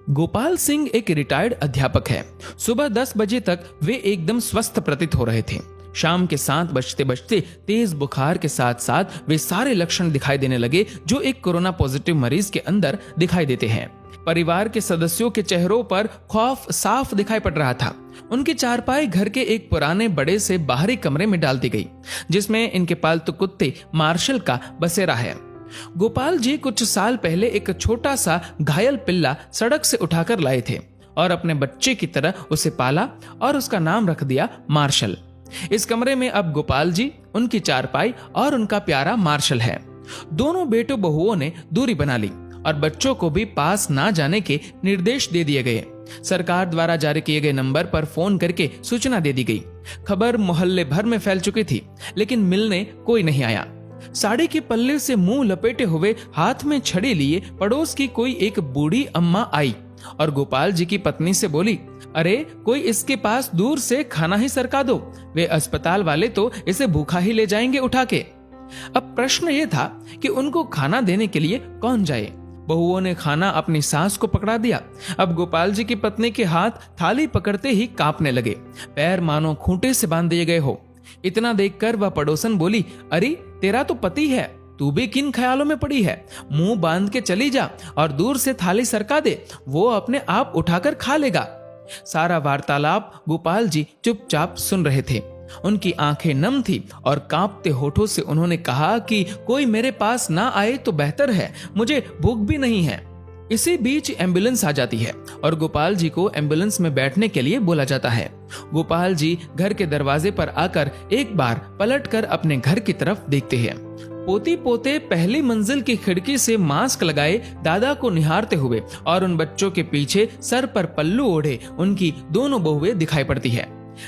गोपाल सिंह एक रिटायर्ड अध्यापक है। सुबह 10 बजे तक वे एकदम स्वस्थ प्रतीत हो रहे थे। शाम के 7 बजते बजते तेज बुखार के साथ साथ वे सारे लक्षण दिखाई देने लगे जो एक कोरोना पॉजिटिव मरीज के अंदर दिखाई देते हैं। परिवार के सदस्यों के चेहरों पर खौफ साफ दिखाई पड़ रहा था। उनकी चारपाई घर के एक पुराने बड़े से बाहरी कमरे में डाल दी गई, जिसमें इनके पालतू कुत्ते मार्शल का बसेरा है। गोपाल जी कुछ साल पहले एक छोटा सा घायल पिल्ला सड़क से उठाकर लाए थे और अपने बच्चे की तरह उसे पाला और उसका नाम रख दिया मार्शल। इस कमरे में अब गोपाल जी, उनकी चारपाई और उनका प्यारा मार्शल है। दोनों बेटों बहुओं ने दूरी बना ली और बच्चों को भी पास ना जाने के निर्देश दे दिए गए। सरकार द्वारा जारी किए गए नंबर पर फोन करके सूचना दे दी गई। खबर मोहल्ले भर में फैल चुकी थी, लेकिन मिलने कोई नहीं आया। साड़ी के पल्ले से मुंह लपेटे हुए, हाथ में छड़ी लिए पड़ोस की कोई एक बूढ़ी अम्मा आई और गोपाल जी की पत्नी से बोली, अरे कोई इसके पास दूर से खाना ही सरका दो, वे अस्पताल वाले तो इसे भूखा ही ले जाएंगे उठा के। अब प्रश्न ये था कि उनको खाना देने के लिए कौन जाए। बहुओं ने खाना अपनी सास को पकड़ा दिया। अब गोपाल जी की पत्नी के हाथ थाली पकड़ते ही कांपने लगे, पैर मानो खूंटे से बांध दिए गए हो। इतना देखकर वह पड़ोसन बोली, अरे तेरा तो पति है, तू भी किन ख्यालों में पड़ी है? मुंह बांध के चली जा और दूर से थाली सरका दे, वो अपने आप उठाकर खा लेगा। सारा वार्तालाप गोपाल जी चुपचाप सुन रहे थे। उनकी आंखें नम थी और कांपते होठों से उन्होंने कहा कि कोई मेरे पास ना आए तो बेहतर है, मुझे भूख भी नहीं है। इसी बीच एम्बुलेंस आ जाती है और गोपाल जी को एम्बुलेंस में बैठने के लिए बोला जाता है। गोपाल जी घर के दरवाजे पर आकर एक बार पलटकर अपने घर की तरफ देखते हैं। पोती पोते पहली मंजिल की खिड़की से मास्क लगाए दादा को निहारते हुए और उन बच्चों के पीछे सर पर पल्लू ओढ़े उनकी दोनों बहुएं दिखाई पड़ती है।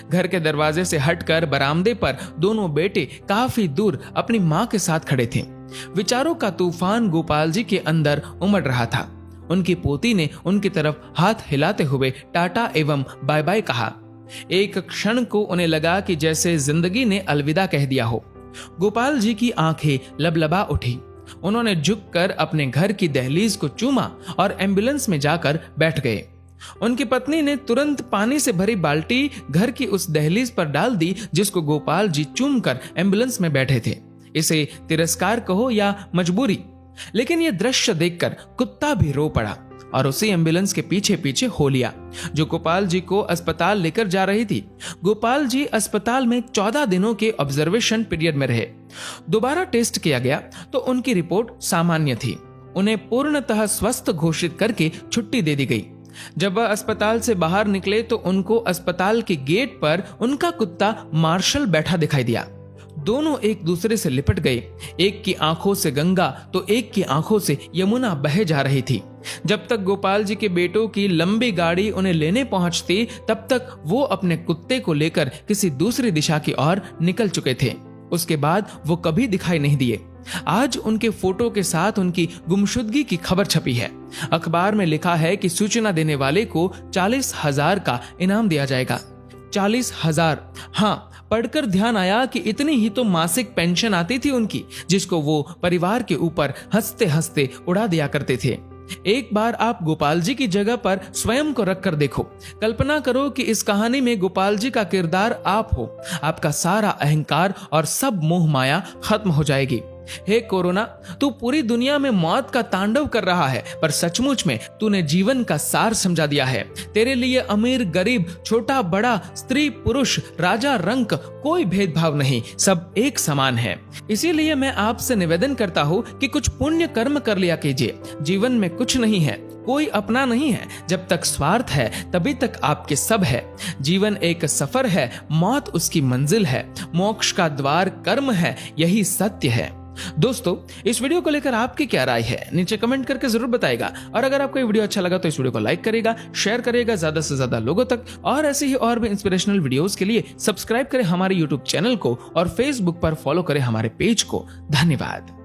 घर के दरवाजे से हटकर बरामदे पर दोनों बेटे काफी दूर अपनी मां के साथ खड़े थे। विचारों का तूफान गोपाल जी के अंदर उमड़ रहा था। उनकी पोती ने उनकी तरफ हाथ हिलाते हुए टाटा एवं बाय बाय कहा। एक क्षण को उन्हें लगा कि जैसे जिंदगी ने अलविदा कह दिया हो। गोपाल जी की आंखें लबलबा उठी। उन्होंने झुककर अपने घर की दहलीज को चूमा और एम्बुलेंस में जाकर बैठ गए। उनकी पत्नी ने तुरंत पानी से भरी बाल्टी घर की उस दहलीज पर डाल दी जिसको गोपाल जी चूमकर एम्बुलेंस में बैठे थे। इसे तिरस्कार कहो या मजबूरी, लेकिन यह दृश्य देखकर कुत्ता भी रो पड़ा और उसी एम्बुलेंस के पीछे पीछे हो लिया जो गोपाल जी को अस्पताल लेकर जा रही थी। गोपाल जी अस्पताल में 14 दिनों के ऑब्जर्वेशन पीरियड में रहे। दोबारा टेस्ट किया गया तो उनकी रिपोर्ट सामान्य थी। उन्हें पूर्णतः स्वस्थ घोषित करके छुट्टी दे दी गई। जब वह अस्पताल से बाहर निकले तो उनको अस्पताल के गेट पर उनका कुत्ता मार्शल बैठा दिखाई दिया। दोनों एक दूसरे से लिपट गए। एक की आंखों से गंगा तो एक की आंखों से यमुना बहे जा रही थी। जब तक गोपाल जी के बेटों की लंबी गाड़ी उन्हें लेने पहुंचती, तब तक वो अपने कुत्ते को लेकर किसी दूसरी दिशा की ओर निकल चुके थे। उसके बाद वो कभी दिखाई नहीं दिए। आज उनके फोटो के साथ उनकी गुमशुदगी की खबर छपी है। अखबार में लिखा है कि सूचना देने वाले को 40,000 का इनाम दिया जाएगा। 40,000। हाँ, पढ़कर ध्यान आया कि इतनी ही तो मासिक पेंशन आती थी उनकी, जिसको वो परिवार के ऊपर हंसते हंसते उड़ा दिया करते थे। एक बार आप गोपाल जी की जगह पर स्वयं को रखकर देखो। कल्पना करो कि इस कहानी में गोपाल जी का किरदार आप हो। आपका सारा अहंकार और सब मोह माया खत्म हो जाएगी। हे कोरोना, तू पूरी दुनिया में मौत का तांडव कर रहा है, पर सचमुच में तूने जीवन का सार समझा दिया है। तेरे लिए अमीर गरीब, छोटा बड़ा, स्त्री पुरुष, राजा रंक कोई भेदभाव नहीं, सब एक समान है। इसीलिए मैं आपसे निवेदन करता हूँ कि कुछ पुण्य कर्म कर लिया कीजिए। जीवन में कुछ नहीं है, कोई अपना नहीं है। जब तक स्वार्थ है तभी तक आपके सब है। जीवन एक सफर है, मौत उसकी मंजिल है। मोक्ष का द्वार कर्म है, यही सत्य है। दोस्तों, इस वीडियो को लेकर आपकी क्या राय है नीचे कमेंट करके जरूर बताइएगा। और अगर आपको ये वीडियो अच्छा लगा तो इस वीडियो को लाइक करिएगा, शेयर करिएगा ज्यादा से ज्यादा लोगों तक। और ऐसे ही और भी इंस्पिरेशनल वीडियोस के लिए सब्सक्राइब करें हमारे यूट्यूब चैनल को और फेसबुक पर फॉलो करें हमारे पेज को। धन्यवाद।